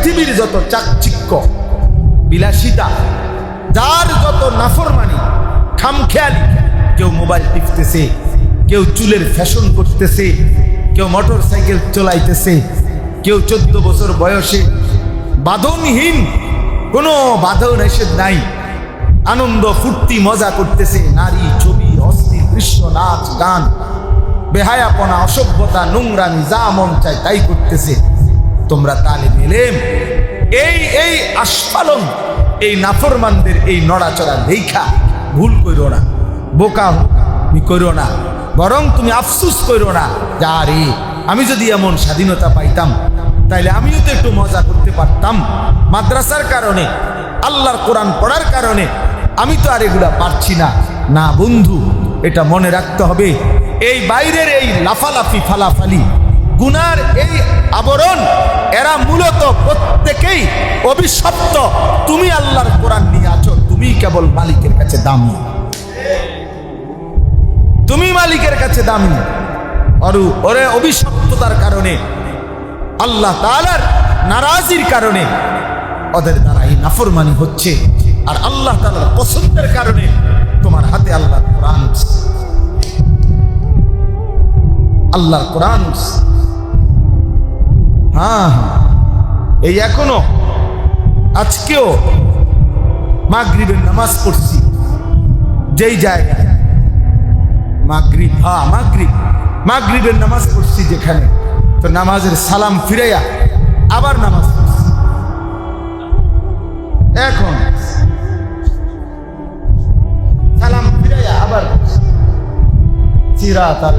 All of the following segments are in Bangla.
পৃথিবীর যত চাকচিক্য বিলাসিতা, যার যত নাফরমানি খামখেয়ালি, কেউ মোবাইল টিপতেছে, কেউ চুলের ফ্যাশন করতেছে, কেউ মোটর সাইকেল চলাইতেছে, কেউ 14 বছর বয়সে বাঁধনহীন, কোনো বাঁধন নিষেধ নাই, আনন্দ ফুর্তি মজা করতেছে, নারী ছবি অস্থির দৃশ্য নাচ গান বেহায়াপনা অসভ্যতা নোংরামি যা মন চায় তাই করতেছে। তোমরা তালিম ইলম এই আস্ফালন এই নাফরমানদের এই নড়াচড়া দেখা ভুল করো না, বোকা করো না, বরং তুমি আফসুস করো না যে আরে আমি যদি এমন স্বাধীনতা পাইতাম তাইলে আমিও তো একটু মজা করতে পারতাম। মাদ্রাসার কারণে আল্লাহর কোরআন পড়ার কারণে আমি তো আর এগুলা পারছি না। না বন্ধু, এটা মনে রাখতে হবে, এই বাইরের এই লাফালাফি ফালাফালি গুনার এই আবরণ, এরা মূলত প্রত্যেকেই অভিশপ্ত। তুমি আল্লাহর কোরআন নিয়ে আছো, তুমি কেবল মালিকের কাছে দামি, তুমি মালিকের কাছে দামি। ওরে অভিশপ্ততার কারণে, আল্লাহ তাআলার নারাজির কারণে ওদের দ্বারা এই নাফরমানি হচ্ছে, আর আল্লাহ তাআলার পছন্দের কারণে তোমার হাতে আল্লাহর কোরআন, আল্লাহর কোরআন। হ্যাঁ, এই এখনো আজকেও মাগরিবের নামাজ পড়ছি যেই জায়গায়, মাগরিবের নামাজ পড়ছি যেখানে, তো নামাজের সালাম ফিরাইয়া আবার নামাজ পড়ছি। এখন সালাম ফিরাইয়া আবার সিরাতাল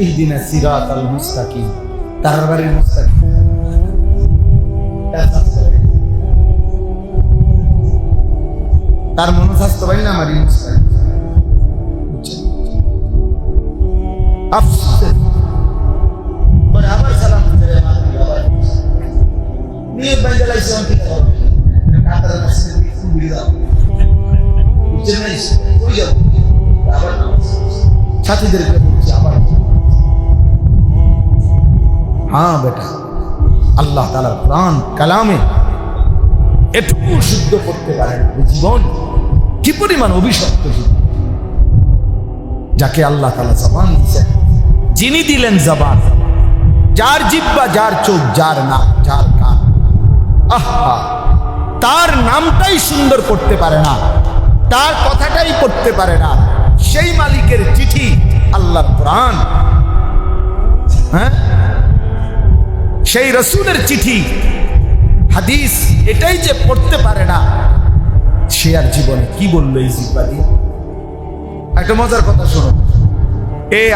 ইহদিনা সিরাতাল মুস্তাকিম, তার বাড়ির মুস্তাকিম। তার মনোস্বাস্থ্য পাই না আমার মুস্তাকিম। আফসোস পরে আবার সালাম ফিরাইয়া আবার নিয়ে বাইরে লাইছে অনেক হবে কাতার মসজিদে ফুল দাও বুঝছেন, ওই যাও আবার সাথীদেরকে বলছি আবার। হ্যাঁ বেটা, আল্লাহ তাআলার কোরআন কালামে এটুকু শুদ্ধ করতে পারেন জীবন, কি পরিমাণ অভিশপ্ত জীবন। যাকে আল্লাহ তাআলা জবান দিয়েছেন, যিনি দিলেন জবান, যার জিহ্বা, যার চোখ, যার নাক, যার কান, আহা, তার নামটাই সুন্দর করতে পারে না, তার কথাটাই পড়তে পারে না, সেই মালিকের চিঠি আল্লাহর কোরআন, হ্যাঁ, সেই রাসূলের চিঠি হাদিস, এটাই যে পড়তে পারে না, সে আর জীবনে কি বললো এই জিহ্বা দিয়ে? একটা মজার কথা শোনো,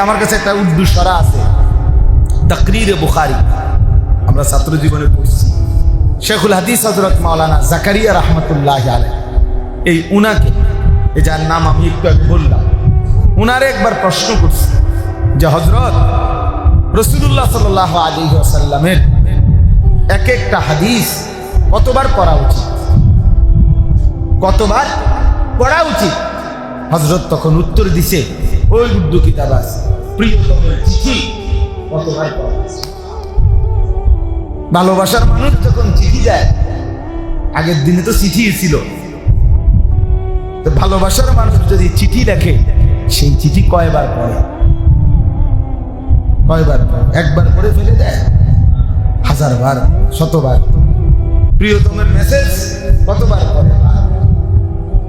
আমার কাছে একটা উর্দু সরা আছে, তাকরীরে বুখারী, আমরা ছাত্র জীবনে পড়ছি। শেখুল হাদিস হযরত মাওলানা জাকারিয়া রাহমাতুল্লাহি আলাইহি, এই উনাকে, এই যার নাম আমি একটু আগে বললাম, উনারে একবার প্রশ্ন করছি যে হযরত রাসূলুল্লাহ সাল্লাল্লাহু আলাইহি ওয়াসাল্লামের এক একটা হাদিস কতবার পড়া উচিত, কতবার পড়া উচিত? হযরত তখন উত্তর দিছে, ওই উর্দু কিতাব আছে, প্রিয়তমের চিঠি কতবার পড়া উচিত। ভালোবাসার মানুষ যখন চিঠি দেয়, আগের দিনে তো চিঠি ছিল, তো ভালোবাসার মানুষ যদি চিঠি লেখে, সেই চিঠি কয়বার পড়ে? কয়বার পড়ে? একবার পড়ে ফেলে দেয়, 1000 বার, 100 বার। প্রিয়তমের মেসেজ কতবার পড়ে?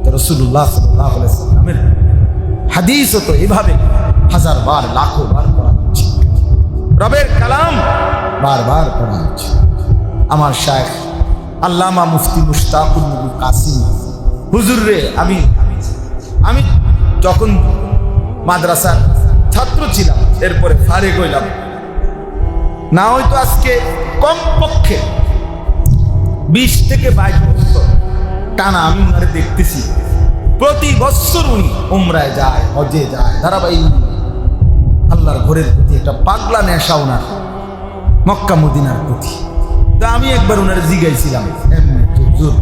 তো রাসূলুল্লাহ সাল্লাল্লাহু আলাইহি ওয়াসাল্লামের হাদিসও তো এভাবে 1000 বার, লাখো বার পড়া হচ্ছে, রবের কালাম বারবার পড়া হচ্ছে। আমার শায়েখ আল্লামা মুফতি মুশতাকুল নবী কাসিম হুজুর রে, আমি যখন মাদ্রাসার ছাত্র ছিলাম, এরপরে ফারেক হইলাম, না হয়তো আজকে কমপক্ষে 20 থেকে 22 বছর টানা আমি উনারে দেখতেছি, প্রতি বছর উনি উমরায় যায়, হজে যায়, ধারাবাহিক আল্লাহর ঘরের প্রতি একটা পাগলা নেশা উনার, মক্কা মদিনার প্রতি। তা আমি একবার উনারে জিজ্ঞাসিলাম, হুজুর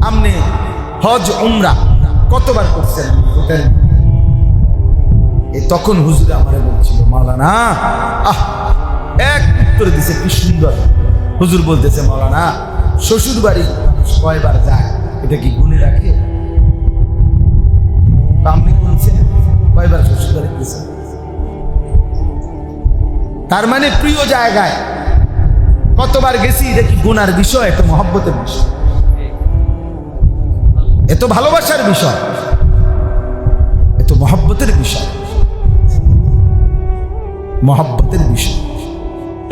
আপনি হজ উমরা কতবার করছেন? তখন হুজুর আমারে বলছিল, মাওলানা এক উত্তর দিছে কি সুন্দর। হুজুর বলতেছে, মাওলানা শ্বশুর বাড়ি কয়বার যায় এটা কি গুনে রাখে? আপনি বলছেন কয়বার শ্বশুর বাড়ি গেছেন? তার মানে প্রিয় জায়গায় কতবার গেছি এটা কি গুনার বিষয়? এত মহব্বতের বিষয়, এত ভালোবাসার বিষয়, এত মহব্বতের বিষয়, মহব্বতের বিষয়।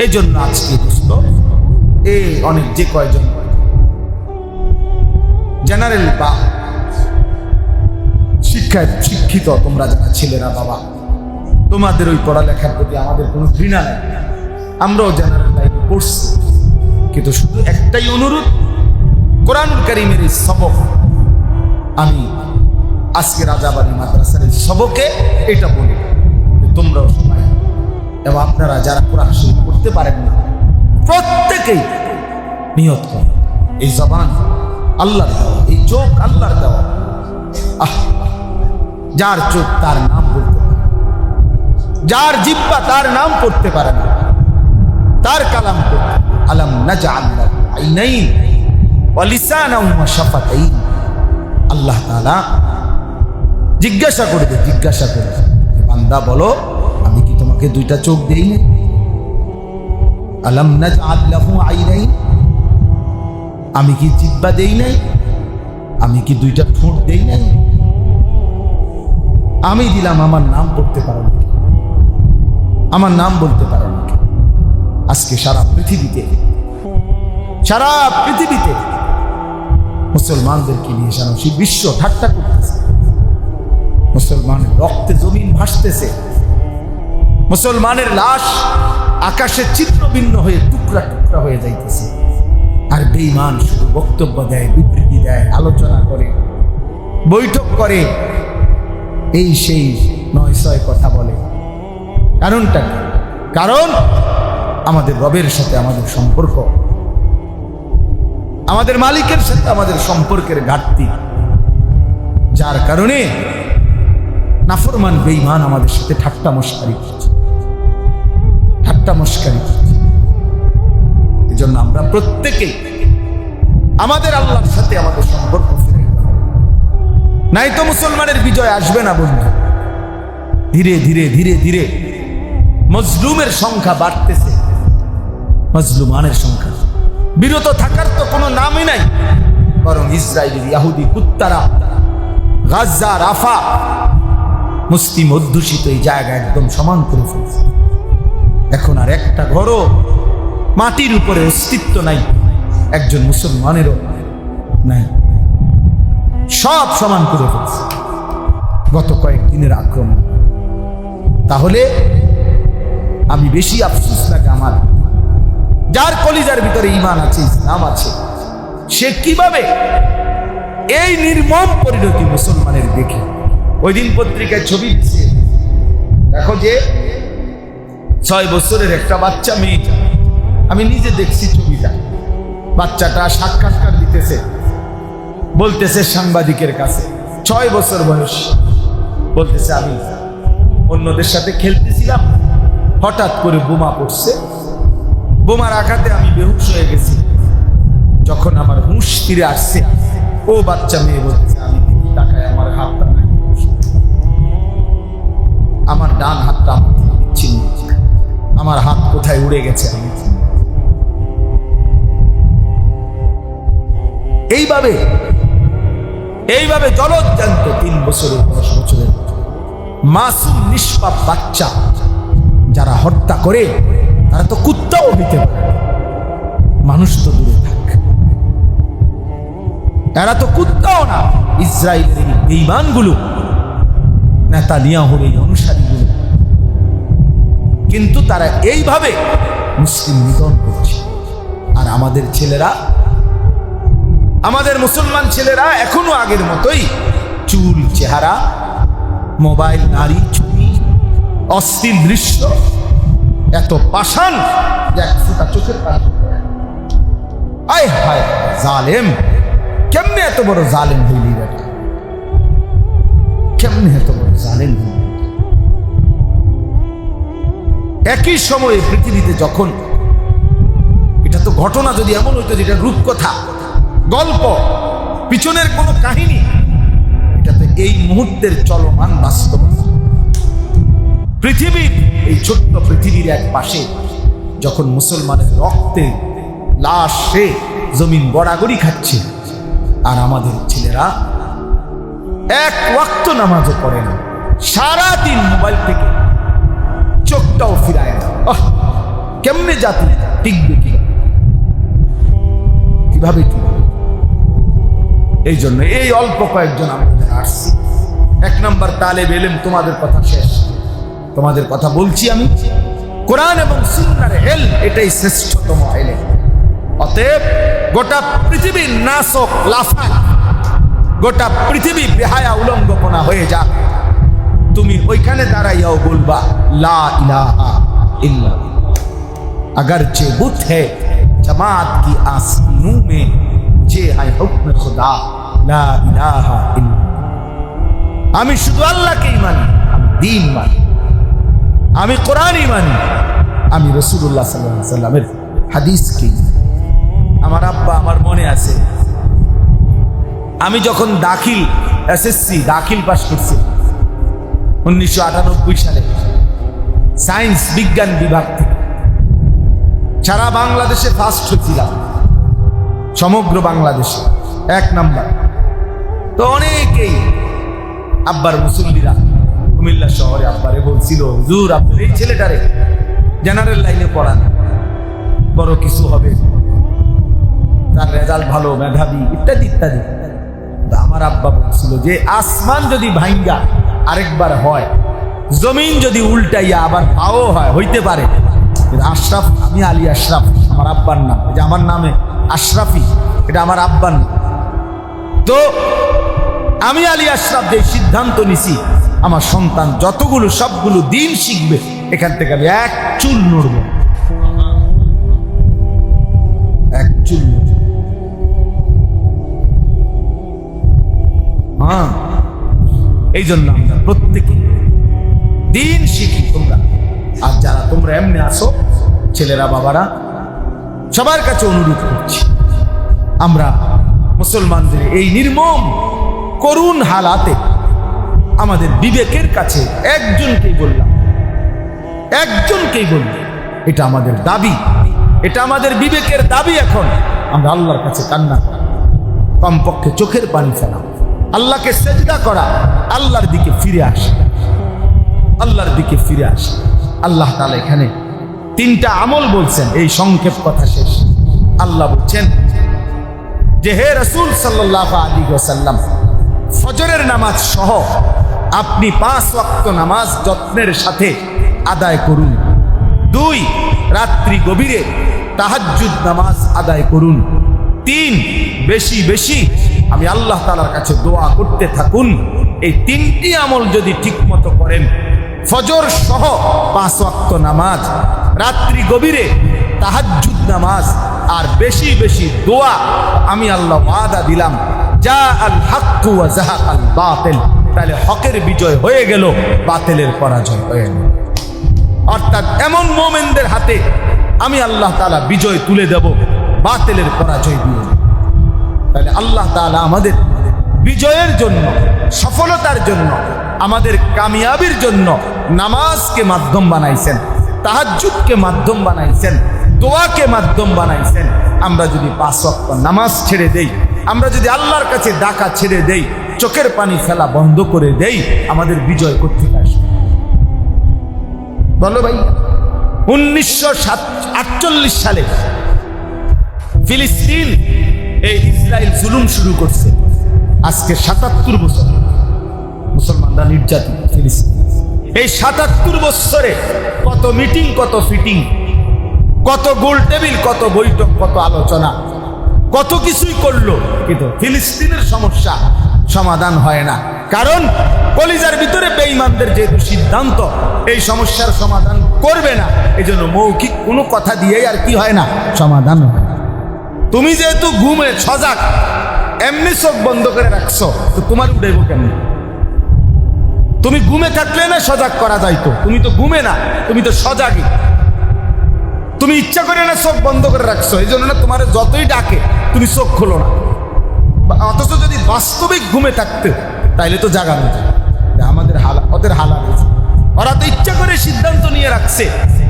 এই জন্য আজকে দোস্ত এই অনেক যে কয়জন জেনারেল বা শিক্ষিত তোমরা যারা ছেলেরা, বাবা তোমাদের ওই পড়ালেখার প্রতি আমাদের কোনো ঘৃণা নেই, আমরাও জেনারেল লাইনে পড়ছি, কিন্তু শুধু একটাই অনুরোধ, কোরআনুল কারীমের এই সবক আমি আজকে রাজাবাড়ি মাদ্রাসার এই সবকে এটা বলি, তোমরাও সবাই এবং আপনারা যারা কোরআন শরীফ পড়তে পারেন না প্রত্যেকেই নিয়ত করো, এই জবান আল্লাহর দেওয়া, এই চোখ আল্লাহর দেওয়া। যার চোখ তার নাম বলতে পারে, যার জিহ্বা তার নাম পড়তে পারে না, তার কালাম পড়তে, আলাম নাজআল লাহু আইনাইন ওয়া লিসানান ওয়া শাফাতাইন। আল্লাহ তাআলা জিজ্ঞাসা করবে, বান্দা বলো আমি কি তোমাকে দুইটা চোখ দেই নাই? আলাম নাজআল লাহু আইনাইন, আমি কি জিহ্বা দেই নাই? আমি কি দুইটা ঠোঁট দেই নাই? আমি দিলাম, আমার নাম পড়তে পারো না, আমার নাম বলতে পারো না। আজকে সারা পৃথিবীতে মুসলমানদেরকে নিয়ে সারা বিশ্ব ঠাট্টা করতেছে, মুসলমানের রক্তে জমিন ভাসতেছে, মুসলমানের লাশ আকাশে চিত্র ভিন্ন হয়ে টুকরা টুকরা হয়ে যাইতেছে, আর বেঈমান শুধু বক্তব্য দেয়, বিবৃতি দেয়, আলোচনা করে, বৈঠক করে, এই সেই নয় ছয় কথা বলে। কারণটা কি? কারণ আমাদের রবের সাথে আমাদের সম্পর্ক, আমাদের মালিকের সাথে আমাদের সম্পর্কের ঘাটতি, যার কারণে নাফরমান বেঈমান আমাদের সাথে ঠাট্টা মশকারি করছে। এই জন্য আমরা প্রত্যেকেই আমাদের আল্লাহর সাথে আমাদের সম্পর্ক ফিরে, নাই তো মুসলমানের বিজয় আসবে না বন্ধু। ধীরে ধীরে ধীরে ধীরে মজলুমের সংখ্যা বাড়তেছে, মজলুমানের সংখ্যা, বিরত থাকার তো কোনো নামই নাই, বরং ইসরায়েলের ইহুদি কুত্তারা গাজা, রাফা, মুসলিম অধ্যুষিত এই জায়গা একদম সমান করে ফেলছে। এখন আর একটা ঘরও মাটির উপরে অস্তিত্ব নাই, একজন মুসলমানেরও নাই, সব সমান করে ফেলছে গত কয়েকদিনের আক্রমণ। তাহলে আমি বেশি আফসোস লাগে আমার, যার কলিজার ভিতরে ঈমান আছে, ইসলাম আছে, সে কিভাবে এই নির্মম পরিণতি মুসলমানের দেখে। ওই দিন পত্রিকায় ছবি দিচ্ছে, দেখো যে 6 বছরের একটা বাচ্চা মেয়ে, আমি নিজে দেখছি ছবিটা, বাচ্চাটা সাক্ষাৎকার দিতেছে, বলতেছে সাংবাদিকের কাছে, 6 বছর বয়স, বলতেছে আমি অন্যদের সাথে খেলতেছিলাম, হঠাৎ করে বোমা পড়ছে, বোমার আঘাতে আমি বেহুশ হয়ে গেছি, যখন আমার হুঁশ ফিরে আসছে, ও বাচ্চা মেয়ে বলতেছে আমি তাকায় আমার হাতটা নাই, আমার ডান হাতটা বিচ্ছিন্ন, আমার হাত কোথায় উড়ে গেছে আমি। এইভাবে জলজ্জান্ত 3 বছরের 10 বছরের মাসুম নিষ্পাপ বাচ্চা যারা হত্যা করে, তারা তো কুত্তাও হইতে পারে, মানুষ তো দূরে থাক, এরা তো কুত্তাও না। ইসরায়েলের এই বেঈমানগুলো, নেতানিয়াহুর এই অনুসারীগুলো, কিন্তু তারা এইভাবে মুসলিম নিধন করছে। আর আমাদের ছেলেরা, আমাদের মুসলমান ছেলেরা এখনো আগের মতোই চুল, চেহারা, মোবাইল, নারী, ছবি, অশ্লীল দৃশ্য, এত পাষাণ যে এক ফোঁটা চোখের পানি। আয় হায় জালেম, কেমনে এত বড় জালেম হইলি বেটা, কেমনে এত বড় জালেম হইলি? একই সময়ে পৃথিবীতে যখন, এটা তো ঘটনা যদি এমন হইতো যেটা রূপকথা, গল্প, পিছনের কোনো কাহিনী, এটা তো এই মুহূর্তের চলমান বাস্তবতা। পৃথিবীর এই ছোট্ট পৃথিবীর এক পাশে যখন মুসলমানের রক্তে লাশে জমিন গড়াগড়ি খাচ্ছে, আর আমাদের ছেলেরা এক ওয়াক্ত নামাজও পড়ে না, সারাদিন মোবাইল থেকে চোখটাও ফিরায় না। কেমনে জাতি টিকবে, কিভাবে টিকবে? এই জন্য এই অল্প কয়েকজন আমাদের আসছি। এক নম্বর তালেব ইলম, তোমাদের কথা শেষ, তোমাদের কথা বলছি আমি। কোরআন এবং সুন্নাহর ইলম এটাই শ্রেষ্ঠতম ইলম। অতএব গোটা পৃথিবীর নাসক লাফাক, গোটা পৃথিবী বেহায়া উলঙ্গপনা হয়ে যাক, তুমি ওইখানে দাঁড়াইয়াও বলবা লা ইলাহা ইল্লাল্লাহ। अगरचे बुत है जमात की आस्तीनों में, जे है हुक्म खुदा ला इलाहा इल्लल्लाह। আমি শুধু আল্লাহকেই মানি, আমি দ্বীন মানি, আমি কোরআনই মানি, আমি রাসূলুল্লাহ সাল্লাল্লাহু আলাইহি ওয়াসাল্লামের হাদিসকে। আমার আব্বা, আমার মনে আছে, আমি যখন দাখিল এসএসসি দাখিল পাস করছি 1998 সালে, সায়েন্স বিজ্ঞান বিভাগ থেকে সারা বাংলাদেশে ফার্স্ট হয়েছিলাম, সমগ্র বাংলাদেশে 1 নাম্বার। তো অনেকেই আব্বার মুসল্লিরা কুমিল্লা শহরে আব্বারে বলছিল, হুজুর আপনার এই ছেলেটারে জেনারেল লাইনে পড়ান, বড় কিছু হবে, তার রেজাল্ট ভালো, মেধাবী, ইত্যাদি ইত্যাদি। আমার আব্বা বলছিল যে আসমান যদি ভাঙ্গা আরেকবার হয়, জমিন যদি উল্টাইয়া আবার পাও হয়, হইতে পারে। আশরাফ, আমি আলী আশরাফ আমার আব্বার নাম, যে আমার নামে আশরাফি, এটা আমার আব্বার নাম। তো আমি আলী আশরাফ যে সিদ্ধান্ত নিছি, আমার সন্তান যতগুলো সবগুলো দিন শিখবে, এখান থেকে আমি এক চুল নড়ব, এক চুল। হ্যাঁ, এই জন্য আমরা প্রত্যেকে দিন শিখি তোমরা। আর যারা তোমরা এমনি আসো, ছেলেরা বাবারা, সবার কাছে অনুরোধ করছি, আমরা মুসলমানদের এই নির্মম করুণ হালাতে আমাদের বিবেকের কাছে একজনকেই বললাম, এটা আমাদের দাবি, এটা আমাদের বিবেকের দাবি। এখন আমরা আল্লাহর কাছে কান্না করি, কমপক্ষে চোখের পানি ফেলা, আল্লাহকে সেজদা করা, আল্লাহর দিকে ফিরে আসে, আল্লাহর দিকে ফিরে আসে। আল্লাহ তাআলা এখানে 3টা আমল বলছেন, এই সংক্ষেপ কথা শেষ। আল্লাহ বলছেন যে হে রাসূল সাল্লাল্লাহু আলাইহি ওয়াসাল্লাম, ফজরের নামাজ সহ আপনি 5 ওয়াক্ত নামাজ যত্নের সাথে আদায় করুন। 2, রাত্রি গভীরে তাহাজ্জুদ নামাজ আদায় করুন। 3, বেশি বেশি আমি আল্লাহ তাআলার কাছে দোয়া করতে থাকুন। এই 3টি আমল যদি ঠিক মতো করেন, ফজর সহ 5 ওয়াক্ত নামাজ, রাত্রি গভীরে তাহাজ্জুদ নামাজ, আর বেশি বেশি দোয়া, আমি আল্লাহ ওয়াদা দিলাম, যা আল হাক্কু ওয়া যাহাকাল বাতিল, তাহলে হকের বিজয় হয়ে গেল, বাতিলের পরাজয় হয়ে গেল। অর্থাৎ এমন মুমিনদের হাতে আমি আল্লাহ তাআলা বিজয় তুলে দেব, বাতিলের পরাজয় দিয়ে। তাহলে আল্লাহ তাআলা আমাদের বিজয়ের জন্য, সফলতার জন্য, আমাদের কামিয়াবির জন্য নামাজকে মাধ্যম বানাইছেন, তাহাজ্জুদকে মাধ্যম বানাইছেন, দোয়াকে মাধ্যম বানাইছেন। আমরা যদি 5 ওয়াক্ত নামাজ ছেড়ে দেই, আমরা যদি আল্লাহর কাছে ডাকা ছেড়ে দেই, চোখের পানি ফেলা বন্ধ করে দেই, আমাদের বিজয় করতে আসবে। বলো ভাই, 1948 সালে ফিলিস্তিন, এই ইসরায়েল জুলুম শুরু করছে। আজকে 77 বছর মুসলমানরা নির্যাতিত ফিলিস্তিন। এই 77 বছরে কত মিটিং, কত ফিটিং, কত গোল টেবিল, কত বৈঠক, কত আলোচনা, কত কিছুই করলো, কিন্তু ফিলিস্তিনের সমস্যা সমাধান হয় না। কারণ কলিজার ভিতরে বেঈমানদের যেহেতু সিদ্ধান্ত এই সমস্যার সমাধান করবে না, এই জন্য মৌখিক কোনো কথা দিয়েই আর কি হয় না, সমাধান হয় না। তুমি যেহেতু ঘুমে সজাগ, এমনি চোখ বন্ধ করে রাখছো, তো তোমার উঠেব কেমন? তুমি ঘুমে থাকলে না সজাগ করা যাইতো, তুমি তো ঘুমে না, তুমি তো সজাগই। তুমি ইচ্ছা করে না চোখ বন্ধ করে রাখছো, এই জন্য না তোমার যতই ডাকে তুমি চোখ খোলো না। অথচ যদি বাস্তবিক ঘুমে থাকতে তাইলে তো জাগানো যায়। আমাদের ওদের হালা রয়েছে, ওরা তো ইচ্ছা করে সিদ্ধান্ত নিয়ে রাখছে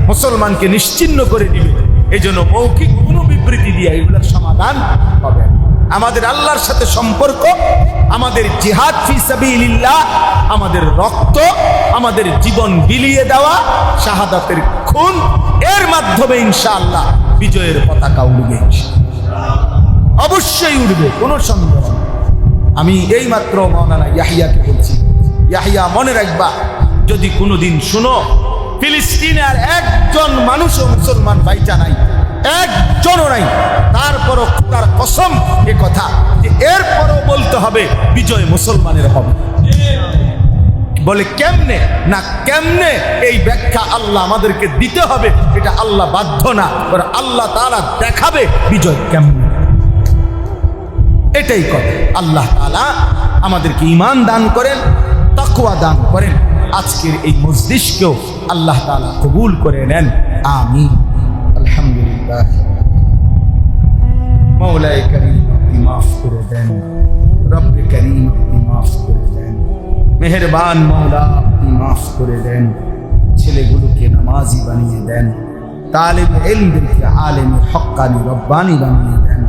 মুসলমানকে নিশ্চিহ্ন করে দিবে। এই জন্য মৌখিক কোনো বিবৃতি দিয়ে এগুলোর সমাধান হবে। আমাদের আল্লাহর সাথে সম্পর্ক, আমাদের জিহাদ ফি সাবিলিল্লাহ, আমাদের রক্ত, আমাদের জীবন বিলিয়ে দেওয়া, শাহাদাতের খুন, এর মাধ্যমে ইনশাআল্লাহ বিজয়ের পতাকা উড়বে, অবশ্যই উড়বে, কোনো সন্দেহ নেই। আমি এই মাত্র মাওলানা ইয়াহিয়াকে বলছি, ইয়াহিয়া মনে রাখবা, যদি কোনোদিন শুনো ফিলিস্তিনে আর একজন মানুষও মুসলমান বাইচা নাই, একজনও নাই, তারপরও তার কসম এ কথা যে এরপরও বলতে হবে বিজয় মুসলমানের হবে। বলে কেমনে না কেমনে, এই ব্যাখ্যা আল্লাহ আমাদেরকে দিতে হবে, এটা আল্লাহ বাধ্য না, আল্লাহ তাআলা দেখাবে বিজয় কেমনে। এটাই কথা। আল্লাহ তাআলা আমাদেরকে ঈমান দান করেন, তাকওয়া দান করেন। আজকের এই মজলিসকেও আল্লাহ তাআলা কবুল করে নেন, আমিন। আলহামদুলিল্লাহ। মওলায়ে কারীম আপনি মাফ করে দেন, রব্বে কারীম আপনি মাফ করে দেন, মেহেরবান মওলা আপনি মাফ করে দেন। ছেলেগুলোকে নামাজি বানিয়ে দেন, তালিবে ইলমদেরকে আলেমে হক্কানি রব্বানি বানিয়ে দেন,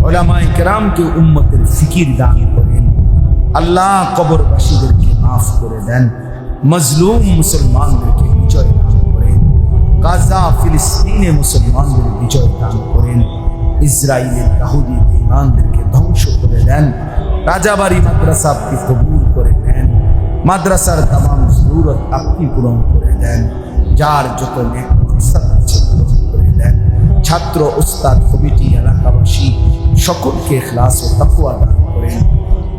উলামায়ে কেরামকে উম্মতের ফিকির দান করেন। আল্লাহ কবরবাসীদেরকে মাফ করে দেন, মজলুম মুসলমানদেরকে বিজয় দান করেন, গাজা ফিলিস্তিনে মুসলমানদের বিজয় দান করেন, ইসরায়েলের ইহুদি বেঈমানদেরকে ধ্বংস করে দেন। রাজাবাড়ি মাদ্রাসা আপনি কবুল করে দেন, মাদ্রাসার তামাম জরুরত আপনি পূরণ করে দেন, যার যত নেক মাকসাদ আছে পূরণ করে দেন। ছাত্র, উস্তাদ, কমিটি, এলাকাবাসী সকলকে ইখলাস ও তাকওয়া দান করেন।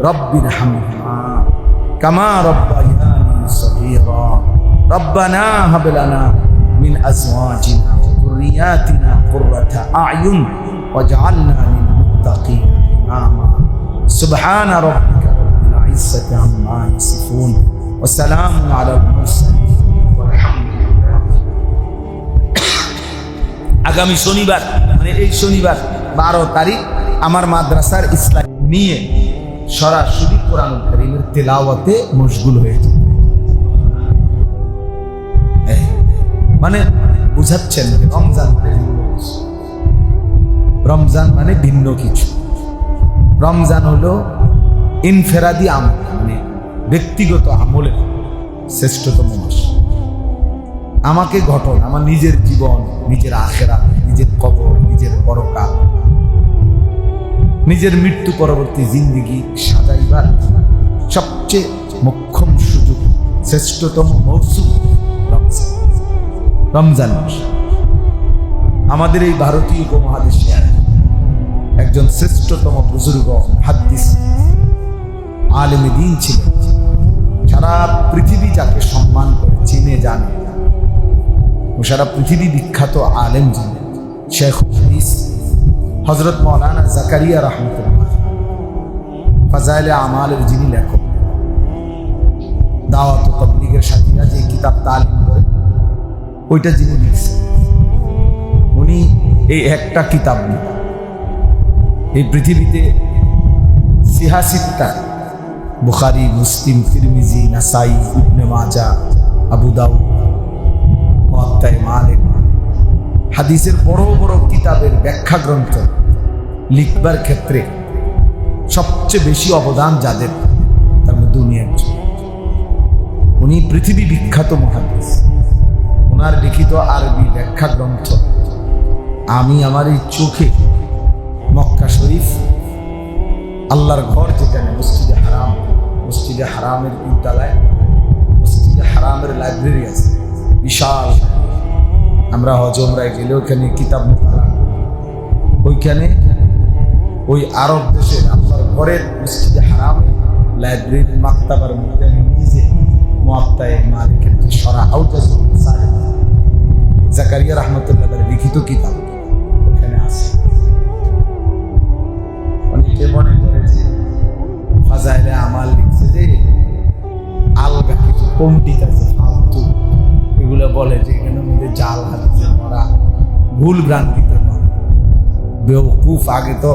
রব্বির হামহুমা কামা রব্বায়ানি সগীরা, রব্বানা হাব লানা মিন আজওয়াজিনা ওয়া যুররিয়াতিনা কুররাতা আ'য়ুন ওয়াজআলনা লিল মুত্তাকিনা ইমামা। সুবহানা রাব্বিকা রাব্বিল ইজ্জাতি আম্মা ইয়াসিফুন ওয়া সালামুন আলাল মুরসালিন ওয়ালহামদুলিল্লাহ। আগামী শনিবার, মানে এই শনিবার 12 তারিখ আমার মাদ্রাসার ইসলাম নিয়ে সরাসরি কোরআনুল কারীমের তেলাওয়াতে মশগুল হয়েছে। মানে বুঝাচ্ছেন রমজান মানে ভিন্ন কিছু, রমজান মানে ভিন্ন কিছু। রমজান হলো ইনফেরাদি আমল, মানে ব্যক্তিগত আমলের শ্রেষ্ঠতম মাস। আমাকে ঘটন, আমার নিজের জীবন, নিজের আখিরাত, নিজের কবর, নিজের পরকাল, নিজের মৃত্যু পরবর্তী জিন্দেগি সাজাইবার সবচেয়ে মোক্ষম সুযোগ, শ্রেষ্ঠতম মৌসুম রমজান মাস। আমাদের এই ভারতীয় উপমহাদেশে একজন শ্রেষ্ঠতম বুজুর্গ মুহাদ্দিস আলেমে দ্বীন ছিলেন, সারা পৃথিবী যাকে সম্মান করে চিনে জানে, ও সারা পৃথিবী বিখ্যাত আলেম জানে, শেখ হাদিস হযরত মাওলানা জাকারিয়া রাহমাতুল্লাহ, ফাজাইলে আমালের যিনি লেখক। দাওয়াত ও তাবলীগের সাথীরা যে কিতাব তালিম করে ওইটা যিনি লিখছেন, উনি এই একটা কিতাব নিয়ে এই পৃথিবীতে সিহাসিত্তা বুখারী, মুসলিম, তিরমিজি, নাসাই, ইবনে মাজাহ, আবু দাউদ, মুওয়াত্তা মালিক, হাদিসের বড় বড় কিতাবের ব্যাখ্যা গ্রন্থ লিখবার ক্ষেত্রে সবচেয়ে বেশি অবদান যাদের, তার মধ্যে উনি একজন। উনি পৃথিবী বিখ্যাত মুহাদ্দিস। ওনার লিখিত আরবি ব্যাখ্যা গ্রন্থ আমি আমার এই চোখে মক্কা শরীফ, আল্লাহর ঘর যেখানে মসজিদে হারাম, মসজিদে হারামের বিদ্যালয়, মসজিদে হারামের লাইব্রেরি আছে বিশাল। আমরা হজ উমরায় গেলে ওখানে কিতাব মুতালা, ওইখানে ওই আরব দেশের আল্লাহর ঘরের মসজিদে হারাম লাইব্রেরি মাকতাবার মধ্যে আমি নিজে মুওয়াত্তা মালিকের যে সরা আউজাজ জাকারিয়া রাহমাতুল্লাহ লিখিত কিতাব ওখানে আছে। অনেকে মনে করে যে ফাজাইলে আমাল লিখছে যে আলগা কিছু পণ্ডিত আছে ফালতু, এগুলো বলে যে এখানে মধ্যে জাল হাদিসে ভরা, ভুল ভ্রান্তিতে ভরা। বেওকুফ, আগে তো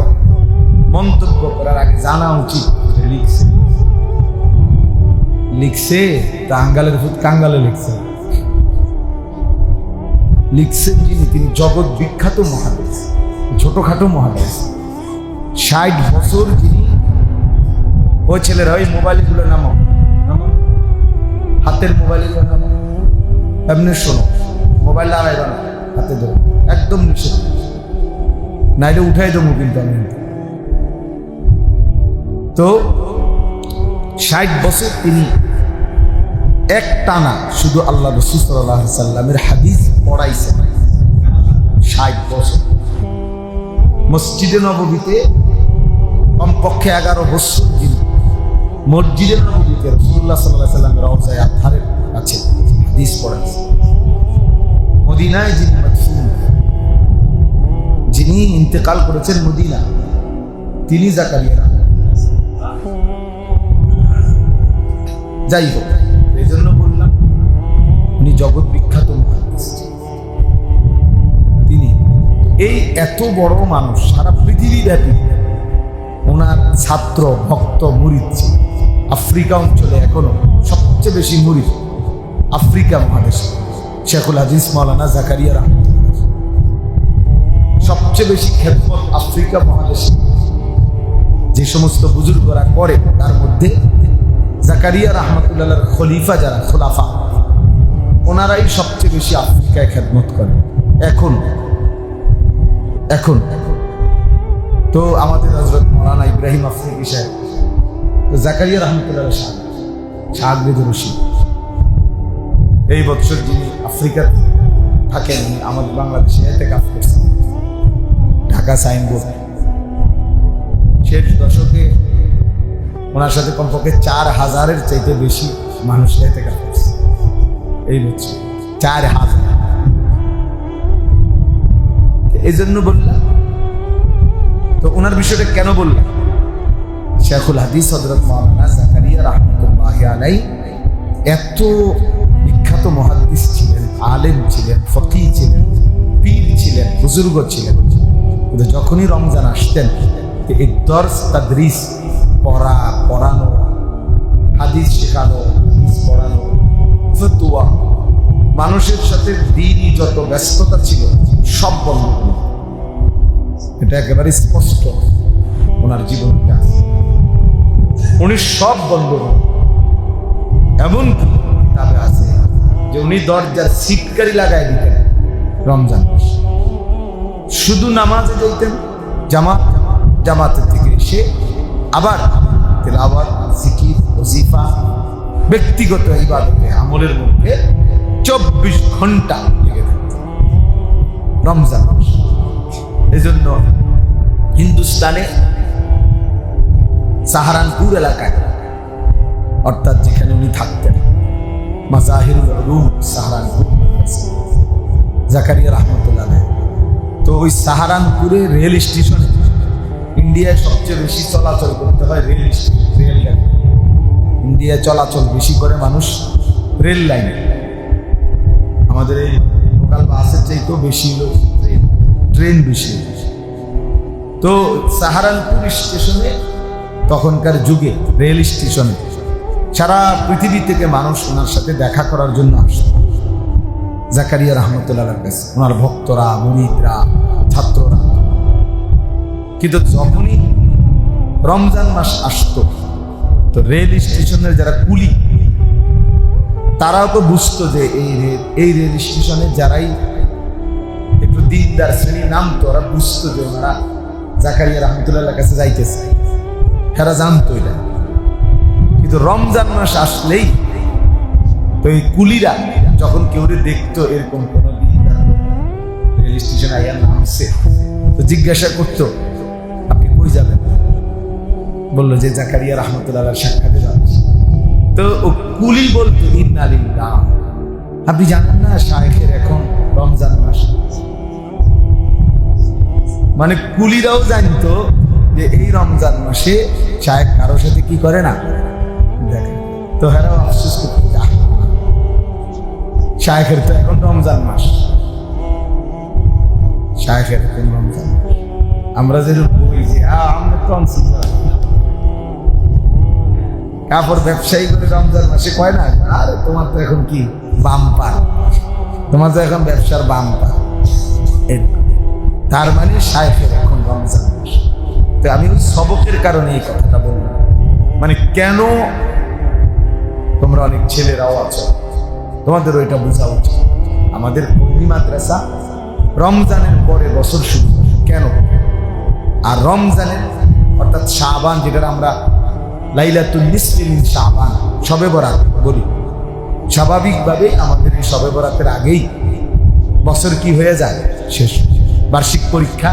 মন্তব্য করার আগে জানা উচিত লিখছে লিখছে টাঙ্গালের ভূত কাঙ্গালে লিখছেন যিনি, তিনি জগৎ বিখ্যাত মহাদেশ, ছোটখাটো মহাদেশ। 60 বছর যিনি, ওই ছেলেরা ওই মোবাইলগুলো নামো, হাতের মোবাইলগুলো নামো, এমনি শোনো, মোবাইল আড়াইবা না, হাতে ধরো, একদম নিষেধ, নাইলে উঠাই দেবো কিন্তু আমি। তো 60 বছর তিনি এক টানা শুধু আল্লাহ রাসূল সাল্লাল্লাহু আলাইহি সাল্লামের হাদিস পড়াইছেন। 60 বছর মসজিদে নববীতে কমপক্ষে 11 বছর যিনি মসজিদে নববীতে রাসূলুল্লাহ সাল্লাল্লাহু আলাইহি সাল্লামের রওজায়ে আতহারের কাছে হাদিস পড়াইছেন। মদিনায় যিনি মাদফুন, যিনি ইন্তেকাল করেছেন মদিনা, তিনি জাকারিয়া। যাই হোক, এই জন্য বললাম উনি জগৎ বিখ্যাত মুহাদ্দিস। তিনি এই এত বড় মানুষ, সারা পৃথিবী ব্যাপী ওনার ছাত্র ভক্ত মুরিদ ছিল। আফ্রিকা অঞ্চলে এখনো সবচেয়ে বেশি মুরিদ আফ্রিকা মহাদেশে শেখুল হাদিস মাওলানা জাকারিয়া রাহমাতুল্লাহ। সবচেয়ে বেশি খেদমত আফ্রিকা মহাদেশে যে সমস্ত বুজুর্গরা করে, তার মধ্যে জাকারিয়া রাহমাতুল্লাহর খলিফা যারা খোলাফা, ওনারাই সবচেয়ে বেশি আফ্রিকায় খেদমত করে এখন। তো আমাদের হযরত মাওলানা ইব্রাহিম আফ্রিকি সাহেব, জাকারিয়া রাহমাতুল্লাহর শাহগীর রশিদ, এই বছর যিনি আফ্রিকাতে থাকেন, আমাদের বাংলাদেশে ইতিকাফ করছেন ঢাকা সাইনবোর্ড। শেষ দশকে ওনার সাথে কমপক্ষে 4000-এর চাইতে বেশি মানুষ ইতিকাফ করছে এই বছর, 4000। এই জন্য বললাম, তো ওনার বিষয়টা কেন বললাম, শেখুল হাদিস হযরত মাওলানা জাকারিয়া রাহমাতুল্লাহি আলাইহি এত বিখ্যাত মুহাদ্দিস ছিলেন, আলেম ছিলেন, ফকিহ ছিলেন, পীর ছিলেন, বুজুর্গ ছিলেন। কিন্তু যখনই রমজান আসতেন, এই দর্স তাদরিস, পড়ানো, হাদিস শেখানো, হাদিস পড়ানো, ফতোয়া, মানুষের সাথে দ্বীনি যত ব্যস্ততা ছিল সব বন্ধ হল। এটা একেবারে স্পষ্ট ওনার জীবনটা, উনি সব বন্ধ হল। এমন কিতাবে আছে যে উনি দরজার সিটকারি লাগাই দিতেন রমজান মাস, শুধু নামাজে যাইতেন, জামাতের থেকে এসে আবার তেলাওয়াত, জিকির, ওজিফা, ব্যক্তিগত ইবাদতে আমলের মধ্যে 24 ঘন্টা লেগে থাকতেন রমজান মাস। এই জন্য হিন্দুস্তানে সাহারানপুর এলাকায়, অর্থাৎ যেখানে উনি থাকতেন, মাজাহিরুল উলুম সাহারানপুর জাকারিয়া রাহমাতুল্লাহ আলাইহি, তো ওই সাহারানপুরে রেল স্টেশনে ইন্ডিয়ায় সবচেয়ে বেশি চলাচল করতে হয় রেলগাড়ি। ইন্ডিয়ায় চলাচল বেশি করে মানুষ রেল লাইনে, আমাদের এই লোকাল বাসের চাইতেও বেশি ট্রেন বেশি। তো সাহারানপুর স্টেশনে তখনকার যুগে রেল স্টেশনে সারা পৃথিবী থেকে মানুষ ওনার সাথে দেখা করার জন্য আসত জাকারিয়া রাহমাতুল্লাহর কাছে, ওনার ভক্তরা, মুরিদরা, ছাত্ররা। কিন্তু যখনই রমজান মাস আসতো, তো রেল স্টেশনের যারা কুলি, তারাও তো বুঝতো যে এই রেল স্টেশনে যারাই একটু দিনদার শ্রেণী নামতো, ওরা বুঝতো যে ওনারা জাকারিয়া রাহমাতুল্লাহর কাছে যাইতেছে, এরা জানতো এটা। কিন্তু রমজান মাস আসলেই তো এই কুলিরা যখন কেউ দেখতো এরকম কোন রেল স্টেশন আইয়ার নামছে, তো জিজ্ঞাসা করতো আপনি কই যাবেন, বললো যে জাকারিয়া রাহমাতুল্লাহর সাক্ষাতে যাচ্ছি। তো ও কুলি বলতো ইন্না লিল্লাহ, আপনি জানেন না শায়েখের এখন রমজান মাস। মানে কুলিরাও জানতো যে এই রমজান মাসে শায়েখ কারোর সাথে কি করে না দেখে। তো হেরাও আফসোস করতে শায়েখের তো এখন রমজান মাস, শায়েখের এখন রমজান মাস। আমরা যেরকম বলি যে আমরা টনসিল কাপড় ব্যবসায়ী করে রমজান মাসে কয় না, আরে তোমার তো এখন কি বাম্পার, তোমার তো এখন ব্যবসার বাম্পার। তার মানে শায়েখের এখন রমজান মাস। তো আমি ওই সবকের কারণে এই কথাটা বললাম, মানে কেন তোমরা অনেক ছেলেরাও আছো, তোমাদের ওইটা বোঝা উচিত। আমাদের কওমি মাদ্রাসা রমজানের পরে বছর শুরু হয়। কেন? আর রমজানের অর্থাৎ শাবান, যেটা আমরা লাইলাতুল নিসফি মিন শাবান, শবে বরাত বলি, স্বাভাবিকভাবে আমাদের এই শবে বরাতের আগেই বছর কি হয়ে যায়, শেষ। বার্ষিক পরীক্ষা,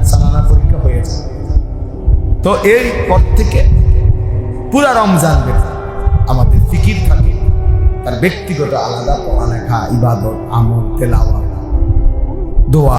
সালানা পরীক্ষা হয়ে যায়। তো এর পর থেকে পুরা রমজান বেঁধে আমাদের ফিকির থাকে, তার ব্যক্তিগত আলাদা পড়ালেখা, ইবাদত, আমল, তেলাওয়াত, দোয়া।